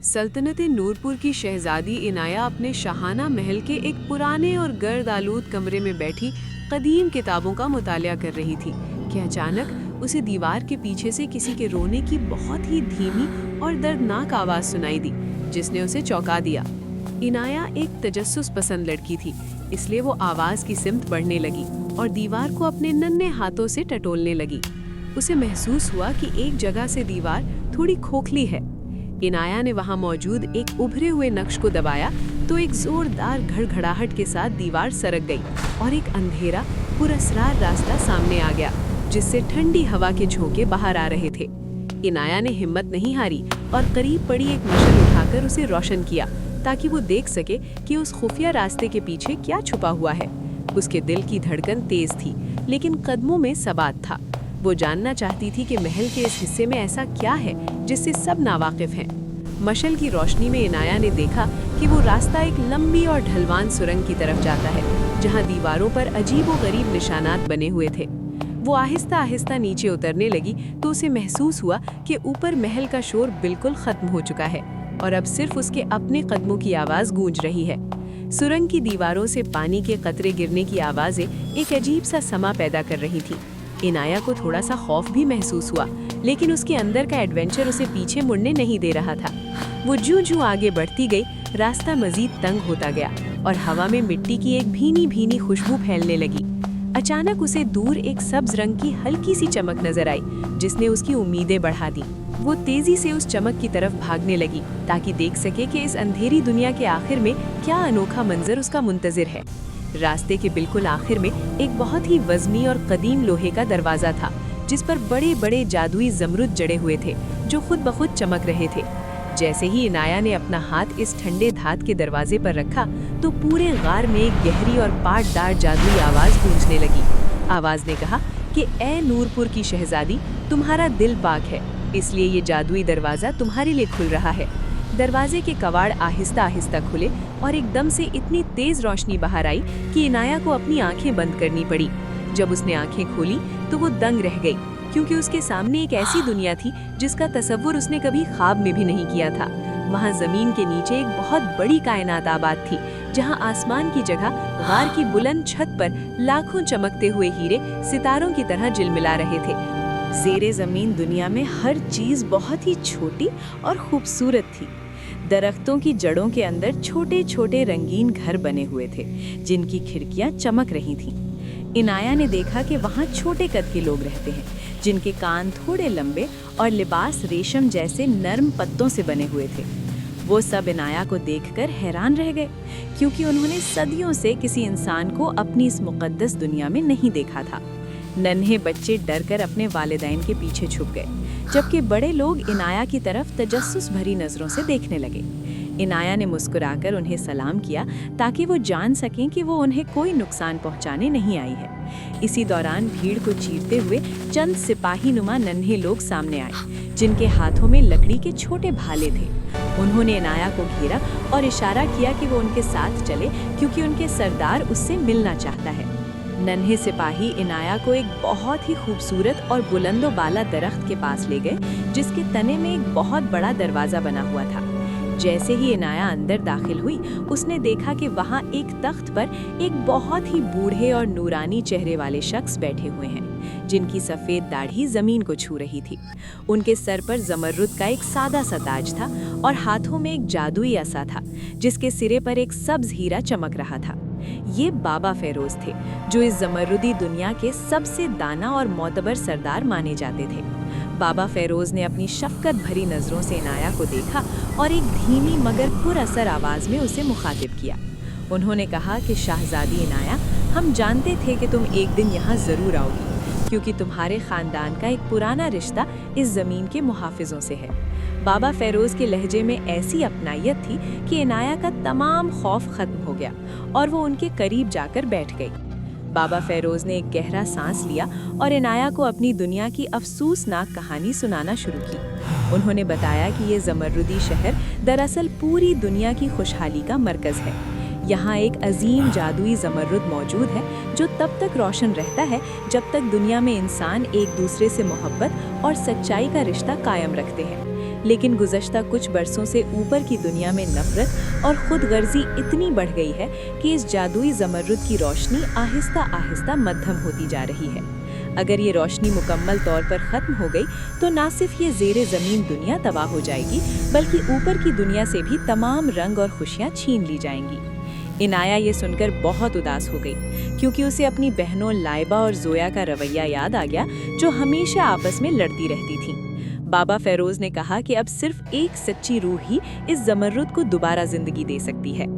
सल्तनत नूरपुर की शहजादी इनाया अपने शाहाना महल के एक पुराने और गर्द आलूद कमरे में बैठी कदीम किताबों का मुतालिया कर रही थी कि अचानक उसे दीवार के पीछे से किसी के रोने की बहुत ही धीमी और दर्दनाक आवाज़ सुनाई दी, जिसने उसे चौंका दिया। इनाया एक तजस्सुस पसंद लड़की थी, इसलिए वो आवाज़ की सिमत बढ़ने लगी और दीवार को अपने नन्हे हाथों से टटोलने लगी। उसे महसूस हुआ कि एक जगह से दीवार थोड़ी खोखली है। इनाया ने वहां मौजूद एक उभरे हुए नक्श को दबाया तो एक जोरदार घड़घड़ाहट के साथ दीवार सरक गई और एक अंधेरा पुरस्रार रास्ता सामने आ गया, जिससे ठंडी हवा के झोंके बाहर आ रहे थे। इनाया ने हिम्मत नहीं हारी और करीब पड़ी एक मशल उठाकर उसे रोशन किया ताकि वो देख सके कि उस खुफिया रास्ते के पीछे क्या छुपा हुआ है। उसके दिल की धड़कन तेज थी, लेकिन कदमों में सबात था। वो जानना चाहती थी कि महल के इस हिस्से में ऐसा क्या है जिससे सब नावाकिफ हैं। मशल की रोशनी में इनाया ने देखा कि वो रास्ता एक लंबी और ढलवान सुरंग की तरफ जाता है, जहां दीवारों पर अजीबोगरीब निशानात बने हुए थे। वो आहिस्ता आहिस्ता नीचे उतरने लगी तो उसे महसूस हुआ कि ऊपर महल का शोर बिल्कुल खत्म हो चुका है और अब सिर्फ उसके अपने कदमों की आवाज़ गूंज रही है। सुरंग की दीवारों से पानी के कतरे गिरने की आवाज़ें एक अजीब सा समा पैदा कर रही थी। इनाया को थोड़ा सा खौफ भी महसूस हुआ, लेकिन उसके अंदर का एडवेंचर उसे पीछे मुड़ने नहीं दे रहा था। वो जूं-जूं आगे बढ़ती गई, रास्ता मजीद तंग होता गया और हवा में मिट्टी की एक भीनी भीनी खुशबू फैलने लगी। अचानक उसे दूर एक सब्ज रंग की हल्की सी चमक नजर आई, जिसने उसकी उम्मीदें बढ़ा दी। वो तेजी से उस चमक की तरफ भागने लगी ताकि देख सके कि इस अंधेरी दुनिया के आखिर में क्या अनोखा मंजर उसका मुंतजिर है। रास्ते के बिल्कुल आखिर में एक बहुत ही वज़नी और कदीम लोहे का दरवाज़ा था, जिस पर बड़े बड़े जादुई ज़मरुद जड़े हुए थे जो खुद ब खुद चमक रहे थे। जैसे ही इनाया ने अपना हाथ इस ठंडे धात के दरवाजे पर रखा तो पूरे गार में एक गहरी और पाटदार जादुई आवाज़ गूंजने लगी। आवाज़ ने कहा कि ए नूरपुर की शहजादी, तुम्हारा दिल पाक है, इसलिए ये जादुई दरवाज़ा तुम्हारे लिए खुल रहा है। दरवाजे के कवाड़ आहिस्ता आहिस्ता खुले और एकदम से इतनी तेज रोशनी बाहर आई कि इनाया को अपनी आंखें बंद करनी पड़ी। जब उसने आंखें खोली तो वो दंग रह गई, क्योंकि उसके सामने एक ऐसी दुनिया थी जिसका तसव्वुर उसने कभी ख्वाब में भी नहीं किया था। वहाँ जमीन के नीचे एक बहुत बड़ी कायनात आबाद थी, जहाँ आसमान की जगह गार की बुलंद छत पर लाखों चमकते हुए हीरे सितारों की तरह झिलमिला रहे थे। ज़ेरे ज़मीन दुनिया में हर चीज़ बहुत ही छोटी और खूबसूरत थी। दरख्तों की जड़ों के अंदर छोटे छोटे रंगीन घर बने हुए थे, जिनकी खिड़कियां चमक रही थीं। इनाया ने देखा कि वहाँ छोटे कद के लोग रहते हैं, जिनके कान थोड़े लंबे और लिबास रेशम जैसे नर्म पत्तों से बने हुए थे। वो सब इनाया को देखकर हैरान रह गए, क्योंकि उन्होंने सदियों से किसी इंसान को अपनी इस मुक़द्दस दुनिया में नहीं देखा था। नन्हे बच्चे डरकर अपने वालिदैन के पीछे छुप गए, जबकि बड़े लोग इनाया की तरफ तजस्सुस भरी नज़रों से देखने लगे। इनाया ने मुस्कुराकर उन्हें सलाम किया ताकि वो जान सकें कि वो उन्हें कोई नुकसान पहुंचाने नहीं आई है। इसी दौरान भीड़ को चीरते हुए चंद सिपाही नुमा नन्हे लोग सामने आए, जिनके हाथों में लकड़ी के छोटे भाले थे। उन्होंने इनाया को घेरा और इशारा किया कि वो उनके साथ चले, क्योंकि उनके सरदार उससे मिलना चाहता है। नन्हे सिपाही इनाया को एक बहुत ही खूबसूरत और बुलंदो बाला दरख्त के पास ले गए, जिसके तने में एक बहुत बड़ा दरवाज़ा बना हुआ था। जैसे ही इनाया अंदर दाखिल हुई, उसने देखा कि वहाँ एक तख्त पर एक बहुत ही बूढ़े और नूरानी चेहरे वाले शख्स बैठे हुए हैं, जिनकी सफ़ेद दाढ़ी ज़मीन को छू रही थी। उनके सर पर ज़मरुद का एक सादा सा ताज था और हाथों में एक जादुई असा था, जिसके सिरे पर एक सब्ज़ हीरा चमक रहा था। ये बाबा फेरोज थे, जो इस ज़मरुदी दुनिया के सबसे दाना और मोतबर सरदार माने जाते थे। बाबा फेरोज ने अपनी शफ़क़त भरी नज़रों से इनाया को देखा और एक धीमी मगर पुरअसर आवाज़ में उसे मुखातिब किया। उन्होंने कहा कि शहज़ादी इनाया, हम जानते थे कि तुम एक दिन यहाँ ज़रूर आओगी, क्योंकि तुम्हारे ख़ानदान का एक पुराना रिश्ता इस ज़मीन के मुहाफ़िज़ों से है। बाबा फेरोज के लहजे में ऐसी अपनायत थी कि इनाया का तमाम खौफ ख़त्म हो गया और वो उनके करीब जाकर बैठ गई। बाबा फेरोज ने एक गहरा सांस लिया और इनाया को अपनी दुनिया की अफसोसनाक कहानी सुनाना शुरू की। उन्होंने बताया कि ये ज़मरुदी शहर दरअसल पूरी दुनिया की खुशहाली का मरकज़ है। यहाँ एक अजीम जादुई ज़मरुद मौजूद है, जो तब तक रोशन रहता है जब तक दुनिया में इंसान एक दूसरे से मोहब्बत और सच्चाई का रिश्ता कायम रखते हैं। लेकिन गुज़श्ता कुछ बरसों से ऊपर की दुनिया में नफरत और खुद गर्जी इतनी बढ़ गई है कि इस जादुई ज़मर्रुद की रोशनी आहिस्ता आहिस्ता मद्धम होती जा रही है। अगर ये रोशनी मुकम्मल तौर पर ख़त्म हो गई तो ना सिर्फ ये ज़ेरे ज़मीन दुनिया तबाह हो जाएगी, बल्कि ऊपर की दुनिया से भी तमाम रंग और खुशियाँ छीन ली जाएंगी। इनाया ये सुनकर बहुत उदास हो गई, क्योंकि उसे अपनी बहनों लाइबा और जोया का रवैया याद आ गया, जो हमेशा आपस में लड़ती रहती थीं। बाबा फेरोज ने कहा कि अब सिर्फ एक सच्ची रूह ही इस ज़मर्रुद को दोबारा ज़िंदगी दे सकती है।